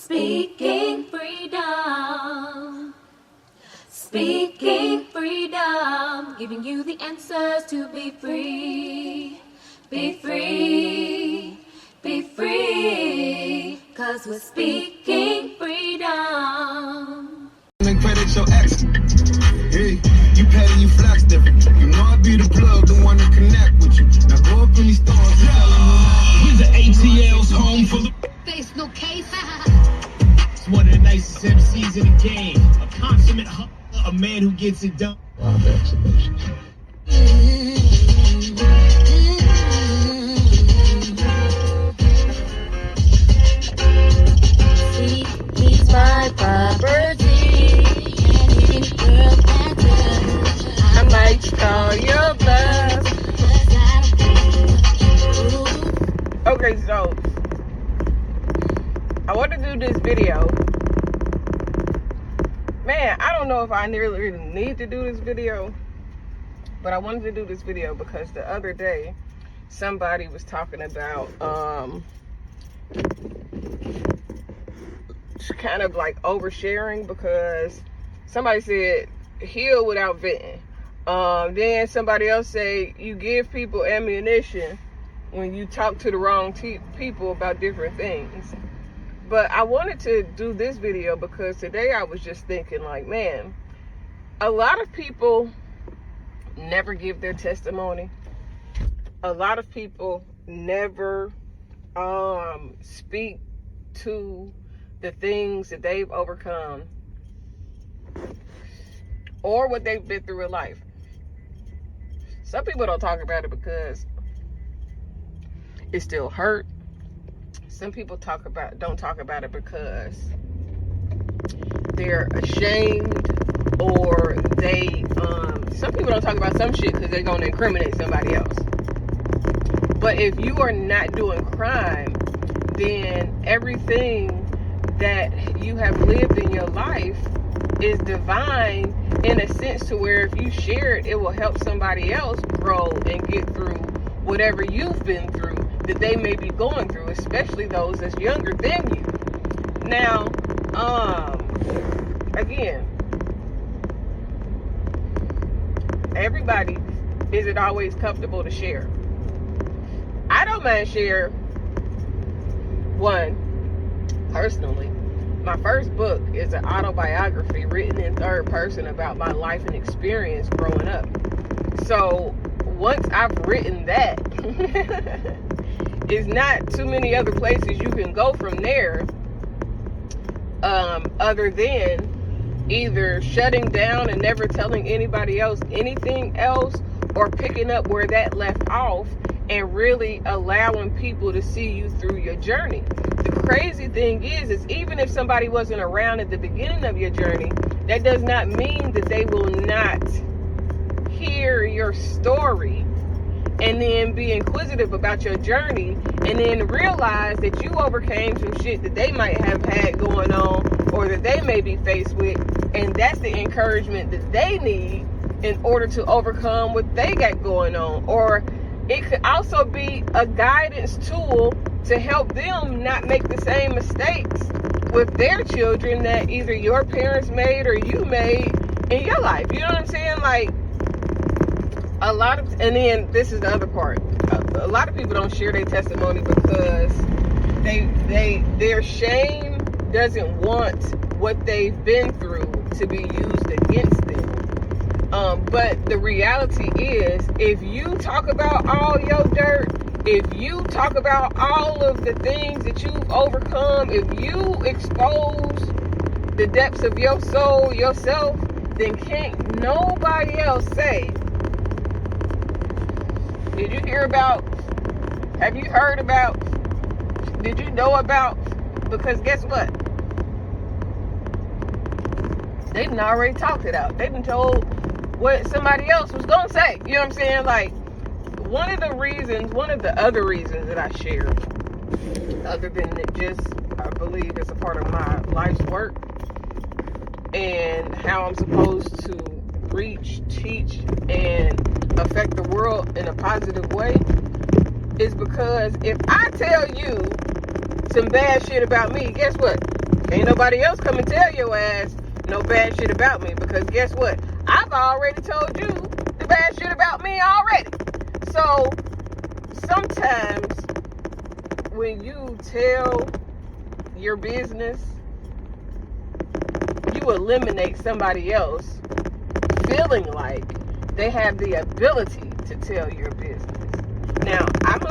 Speaking freedom. Speaking freedom. Giving you the answers to be free. Be free. Be free. 'Cause we're speaking freedom. Credit your ex. Hey, you petty, you flex different. You know I be the plug, the one to connect with you. Now go up in these stores and tell them we the ATL's home for the face, no case. It's one of the nicest MCs in the game. A consummate a man who gets it done. Wow, that's amazing. See, he's my property. I might call your bluff. Okay, so I want to do this video. Man, I don't know if I really need to do this video, but I wanted to do this video because the other day somebody was talking about kind of like oversharing, because somebody said heal without venting. Then somebody else say you give people ammunition when you talk to the wrong people about different things. But I wanted to do this video because today I was just thinking, like, man, a lot of people never give their testimony. A lot of people never speak to the things that they've overcome or what they've been through in life. Some people don't talk about it because it still hurt. Some people don't talk about it because they're ashamed, or they some people don't talk about some shit because they're going to incriminate somebody else. But if you are not doing crime, then everything that you have lived in your life is divine, in a sense to where if you share it, it will help somebody else grow and get through whatever you've been through that they may be going through, especially those that's younger than you. Now, again, everybody isn't always comfortable to share. I don't mind share one personally. My first book is an autobiography written in third person about my life and experience growing up. So once I've written that, it's not too many other places you can go from there, other than either shutting down and never telling anybody else anything else, or picking up where that left off and really allowing people to see you through your journey. The crazy thing is even if somebody wasn't around at the beginning of your journey, that does not mean that they will not hear your story and then be inquisitive about your journey, and then realize that you overcame some shit that they might have had going on, or that they may be faced with, and that's the encouragement that they need in order to overcome what they got going on. Or it could also be a guidance tool to help them not make the same mistakes with their children that either your parents made or you made in your life. You know what I'm saying? Like, and then this is the other part. A lot of people don't share their testimony because their shame doesn't want what they've been through to be used against them. But the reality is, if you talk about all your dirt, if you talk about all of the things that you've overcome, if you expose the depths of your soul yourself, then can't nobody else say, did you hear about, have you heard about, did you know about? Because guess what? They done already talked it out. They done told what somebody else was going to say. You know what I'm saying? Like, one of the other reasons that I share, other than it just, I believe it's a part of my life's work and how I'm supposed to reach, teach, and affect the world in a positive way, is because if I tell you some bad shit about me, guess what? Ain't nobody else come and tell your ass no bad shit about me, because guess what? I've already told you the bad shit about me already. So sometimes when you tell your business, you eliminate somebody else feeling like they have the ability to tell your business. Now, I'm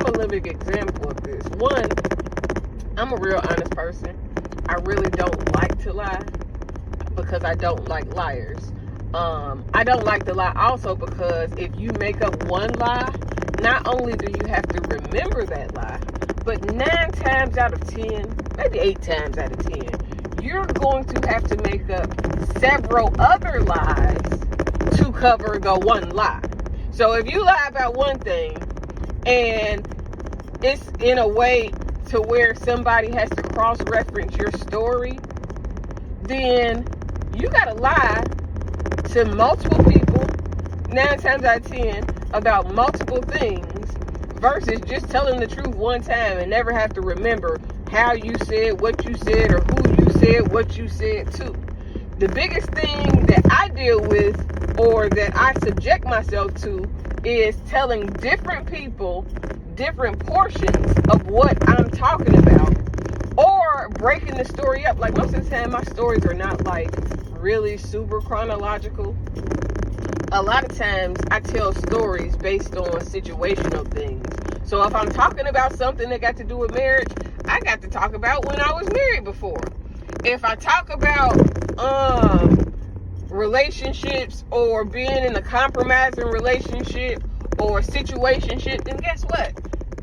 a living example of this. One, I'm a real honest person. I really don't like to lie because I don't like liars. I don't like to lie also because if you make up one lie, not only do you have to remember that lie, but 9 times out of 10, maybe 8 times out of 10, you're going to have to make up several other lies to cover the one lie. So if you lie about one thing and it's in a way to where somebody has to cross-reference your story, then you gotta lie to multiple people 9 times out of 10 about multiple things versus just telling the truth one time and never have to remember how you said what you said or who you said what you said to. The biggest thing that I deal with or that I subject myself to is telling different people different portions of what I'm talking about, or breaking the story up. Like, most of the time my stories are not like really super chronological. A lot of times I tell stories based on situational things. So if I'm talking about something that got to do with marriage, I got to talk about when I was married before. If I talk about relationships or being in a compromising relationship or situationship, then guess what?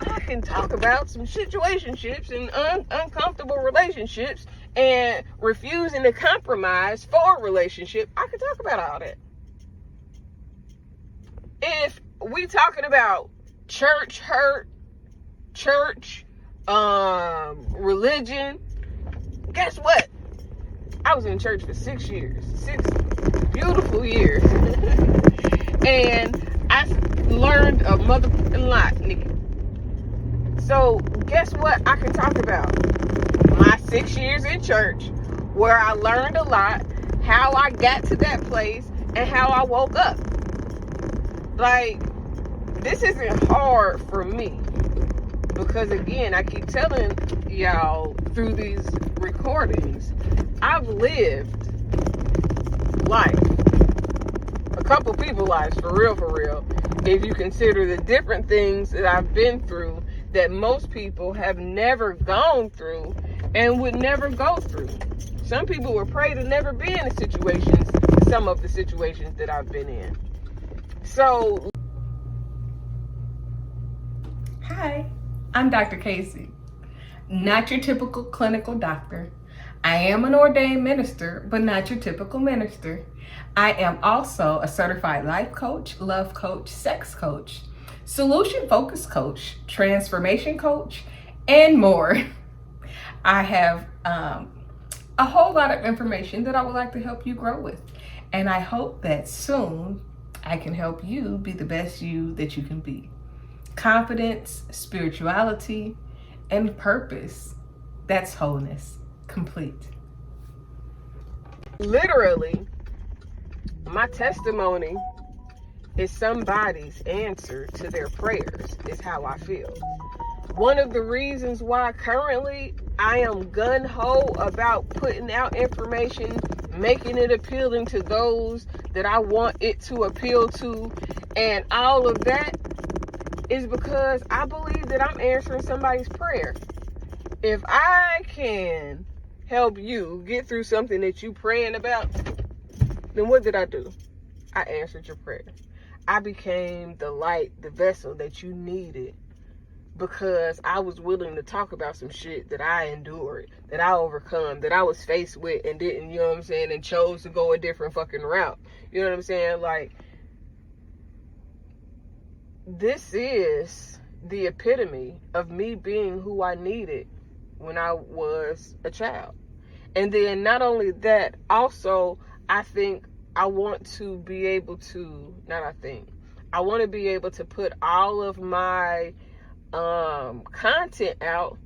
I can talk about some situationships and uncomfortable relationships and refusing to compromise for a relationship. I can talk about all that. If we talking about church hurt, church, religion, guess what? I was in church for 6 years, 6 beautiful years. And I learned a motherfucking lot, nigga. So guess what I can talk about? My 6 years in church, where I learned a lot, how I got to that place, and how I woke up. Like, this isn't hard for me. Because again, I keep telling y'all through these recordings, I've lived life. A couple people's lives, for real. If you consider the different things that I've been through that most people have never gone through and would never go through. Some people would pray to never be in some of the situations that I've been in. So, hi, I'm Dr. Kaci. Not your typical clinical doctor. I am an ordained minister, but not your typical minister. I am also a certified life coach, love coach, sex coach, solution focused coach, transformation coach, and more. I have a whole lot of information that I would like to help you grow with. And I hope that soon I can help you be the best you that you can be. Confidence, spirituality, and purpose. That's wholeness, complete. literally, my testimony is somebody's answer to their prayers, is how I feel. One of the reasons why currently I am gung-ho about putting out information, making it appealing to those that I want it to appeal to, and all of that, is because I believe that I'm answering somebody's prayer. If I can help you get through something that you praying about, then what did I do? I answered your prayer. I became the light, the vessel that you needed, because I was willing to talk about some shit that I endured, that I overcome, that I was faced with and didn't, you know what I'm saying, and chose to go a different fucking route. You know what I'm saying? Like, this is the epitome of me being who I needed when I was a child. And then not only that, also, I think I want to be able to, I want to be able to put all of my content out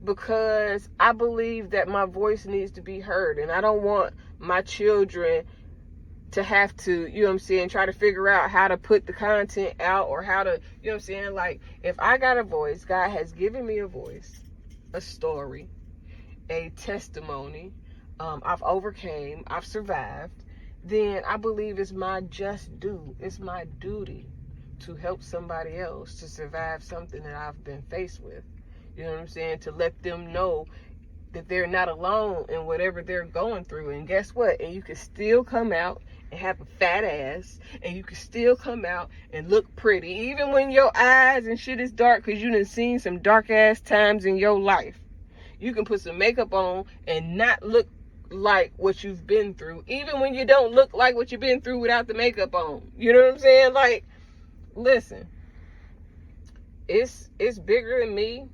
because I believe that my voice needs to be heard, and I don't want my children to have to, you know what I'm saying, try to figure out how to put the content out or how to, you know what I'm saying, like, if I got a voice, God has given me a voice, a story, a testimony, I've overcame, I've survived, then I believe it's my just due, it's my duty to help somebody else to survive something that I've been faced with. You know what I'm saying? To let them know that they're not alone in whatever they're going through. And guess what? And you can still come out and have a fat ass, and you can still come out and look pretty, even when your eyes and shit is dark, because you done seen some dark ass times in your life. You can put some makeup on and not look like what you've been through, even when you don't look like what you've been through without the makeup on. You know what I'm saying? Like, listen, it's bigger than me,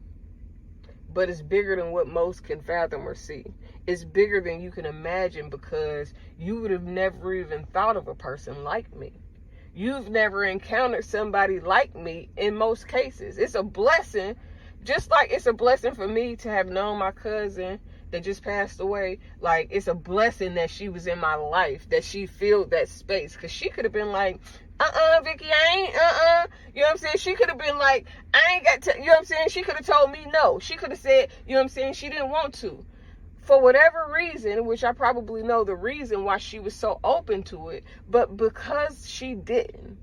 but it's bigger than what most can fathom or see. It's bigger than you can imagine, because you would have never even thought of a person like me. You've never encountered somebody like me in most cases. It's a blessing, just like it's a blessing for me to have known my cousin that just passed away. Like, it's a blessing that she was in my life, that she filled that space, because she could have been like, Vicky, I ain't, you know what I'm saying? She could have been like, I ain't got to, you know what I'm saying? She could have told me no. She could have said, you know what I'm saying? She didn't want to. For whatever reason, which I probably know the reason why she was so open to it, but because she didn't.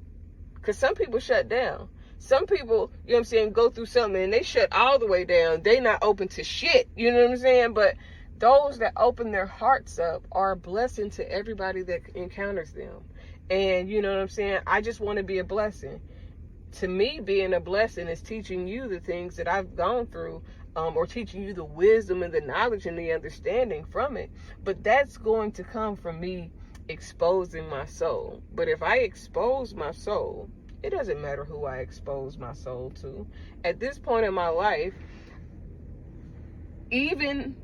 Because some people shut down. Some people, you know what I'm saying, go through something and they shut all the way down. They not open to shit, you know what I'm saying? But those that open their hearts up are a blessing to everybody that encounters them. And you know what I'm saying? I just want to be a blessing. To me, being a blessing is teaching you the things that I've gone through, or teaching you the wisdom and the knowledge and the understanding from it. But that's going to come from me exposing my soul. But if I expose my soul, it doesn't matter who I expose my soul to. At this point in my life, even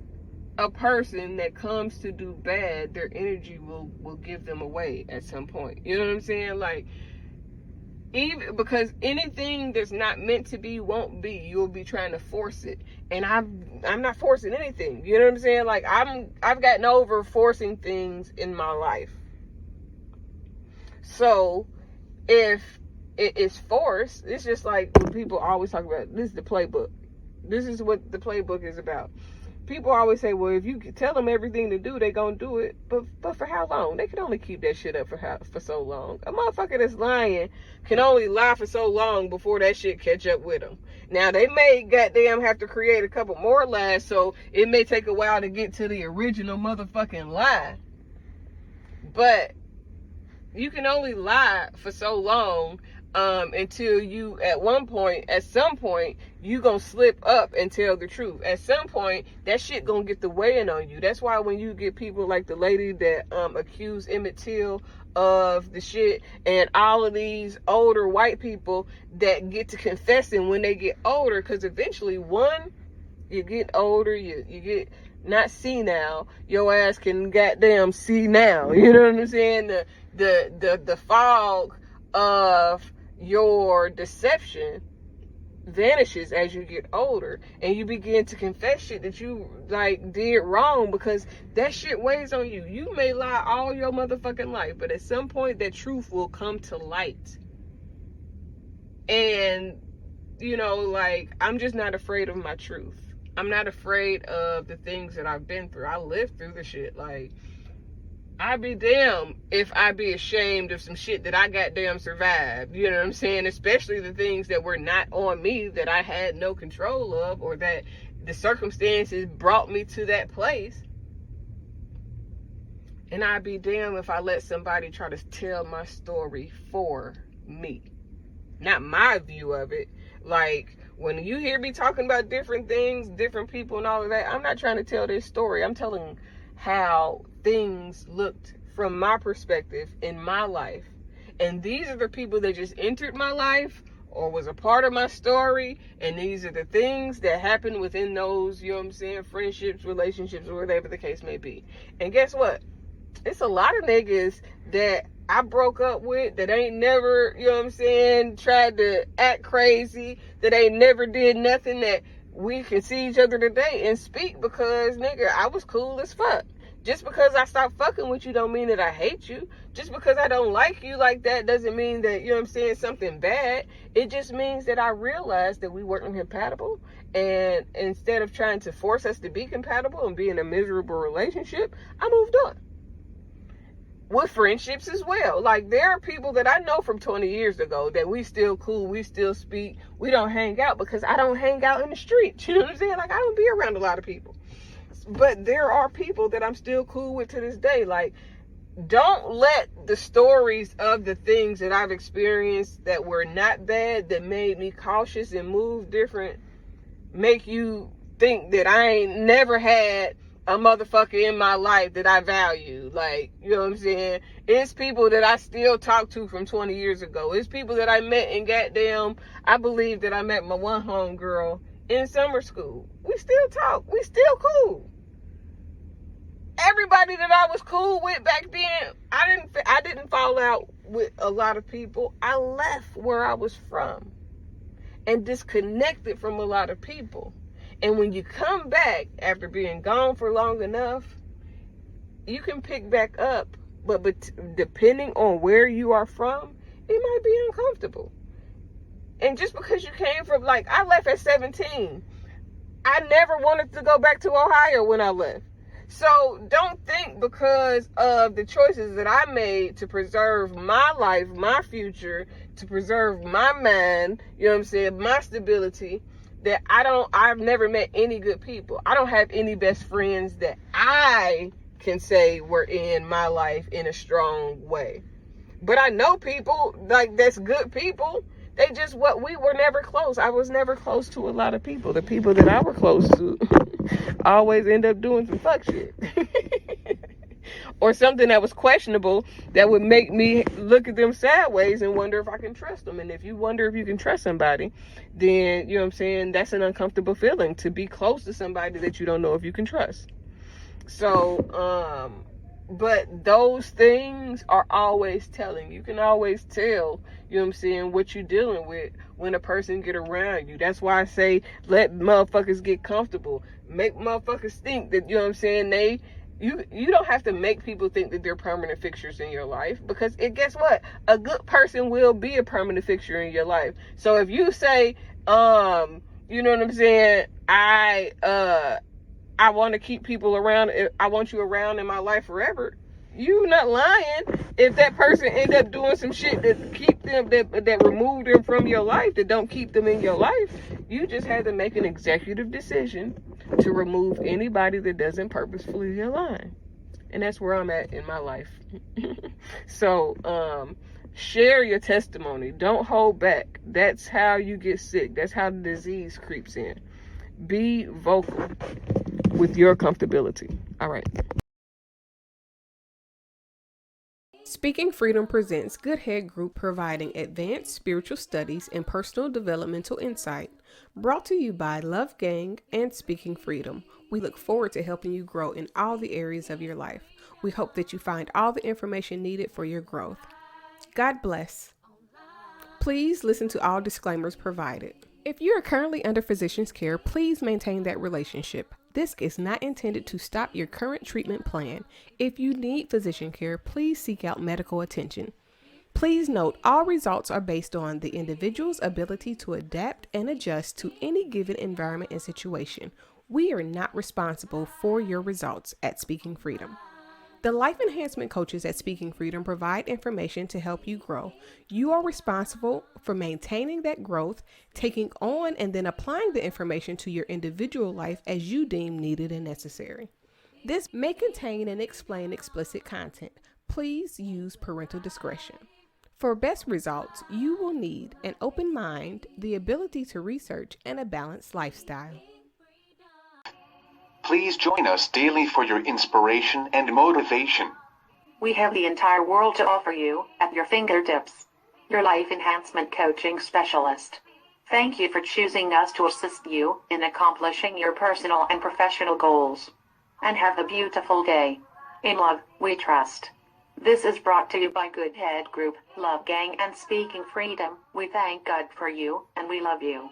a person that comes to do bad, their energy will give them away at some point. You know what I'm saying? Like, even because anything that's not meant to be won't be. You'll be trying to force it, and I'm not forcing anything. You know what I'm saying? Like, I've gotten over forcing things in my life. So if it is forced, it's just like when people always talk about, this is the playbook. This is what the playbook is about. People always say, well, if you tell them everything to do, they gonna do it. But for how long? They can only keep that shit up for so long. A motherfucker that's lying can only lie for so long before that shit catch up with them. Now, they may goddamn have to create a couple more lies, so it may take a while to get to the original motherfucking lie. But you can only lie for so long until you, at some point, you gonna slip up and tell the truth. At some point, that shit gonna get the weighing on you. That's why when you get people like the lady that accused Emmett Till of the shit, and all of these older white people that get to confessing when they get older, because eventually, one, you get older, you get not senile, your ass can goddamn see now. You know what I'm saying? The fog of your deception vanishes as you get older, and you begin to confess shit that you like did wrong, because that shit weighs on you. You may lie all your motherfucking life, but at some point that truth will come to light. And you know, like, I'm just not afraid of my truth. I'm not afraid of the things that I've been through. I lived through the shit. Like, I'd be damned if I'd be ashamed of some shit that I goddamn survived. You know what I'm saying? Especially the things that were not on me, that I had no control of, or that the circumstances brought me to that place. And I'd be damned if I let somebody try to tell my story for me. Not my view of it. Like, when you hear me talking about different things, different people and all of that, I'm not trying to tell this story. I'm telling how things looked from my perspective in my life. And these are the people that just entered my life or was a part of my story. And these are the things that happened within those, you know what I'm saying, friendships, relationships, or whatever the case may be. And guess what? It's a lot of niggas that I broke up with that ain't never, you know what I'm saying, tried to act crazy, that ain't never did nothing, that we can see each other today and speak because, nigga, I was cool as fuck. Just because I stopped fucking with you don't mean that I hate you. Just because I don't like you like that doesn't mean that, you know what I'm saying, something bad. It just means that I realized that we weren't compatible. And instead of trying to force us to be compatible and be in a miserable relationship, I moved on. With friendships as well. Like, there are people that I know from 20 years ago that we still cool, we still speak, we don't hang out because I don't hang out in the streets. You know what I'm saying? Like, I don't be around a lot of people. But there are people that I'm still cool with to this day. Like, don't let the stories of the things that I've experienced that were not bad, that made me cautious and move different, make you think that I ain't never had a motherfucker in my life that I value. Like, you know what I'm saying? It's people that I still talk to from 20 years ago. It's people that I met in goddamn, I believe that I met my one homegirl in summer school. We still talk. We still cool. Everybody that I was cool with back then, I didn't fall out with a lot of people. I left where I was from and disconnected from a lot of people. And when you come back after being gone for long enough, you can pick back up. But depending on where you are from, it might be uncomfortable. And just because you came from, like, I left at 17. I never wanted to go back to Ohio when I left. So don't think because of the choices that I made to preserve my life, my future, to preserve my mind, you know what I'm saying, my stability, that I've never met any good people. I don't have any best friends that I can say were in my life in a strong way. But I know people, like, that's good people. They just, we were never close. I was never close to a lot of people. The people that I were close to always end up doing some fuck shit. Or something that was questionable that would make me look at them sideways and wonder if I can trust them. And if you wonder if you can trust somebody, then, you know what I'm saying, that's an uncomfortable feeling, to be close to somebody that you don't know if you can trust. So, but those things are always telling. You can always tell, you know what I'm saying, what you're dealing with when a person get around you. That's why I say, let motherfuckers get comfortable. Make motherfuckers think that, you know what I'm saying, you don't have to make people think that they're permanent fixtures in your life, because guess what? A good person will be a permanent fixture in your life. So if you say, you know what I'm saying, I want to keep people around, I want you around in my life forever, you not lying. If that person end up doing some shit that keep them, that remove them from your life, that don't keep them in your life, you just had to make an executive decision to remove anybody that doesn't purposefully align. And that's where I'm at in my life. So, share your testimony. Don't hold back. That's how you get sick. That's how the disease creeps in. Be vocal with your comfortability. All right. Speaking Freedom presents Good Head Group, providing advanced spiritual studies and personal developmental insight. Brought to you by Love Gang and Speaking Freedom. We look forward to helping you grow in all the areas of your life. We hope that you find all the information needed for your growth. God bless. Please listen to all disclaimers provided. If you are currently under physician's care, please maintain that relationship. This is not intended to stop your current treatment plan. If you need physician care, please seek out medical attention. Please note, all results are based on the individual's ability to adapt and adjust to any given environment and situation. We are not responsible for your results at Speaking Freedom. The life enhancement coaches at Speaking Freedom provide information to help you grow. You are responsible for maintaining that growth, taking on and then applying the information to your individual life as you deem needed and necessary. This may contain and explain explicit content. Please use parental discretion. For best results, you will need an open mind, the ability to research, and a balanced lifestyle. Please join us daily for your inspiration and motivation. We have the entire world to offer you at your fingertips. Your life enhancement coaching specialist. Thank you for choosing us to assist you in accomplishing your personal and professional goals. And have a beautiful day. In love, we trust. This is brought to you by Good Head Group, Love Gang, and Speaking Freedom. We thank God for you, and we love you.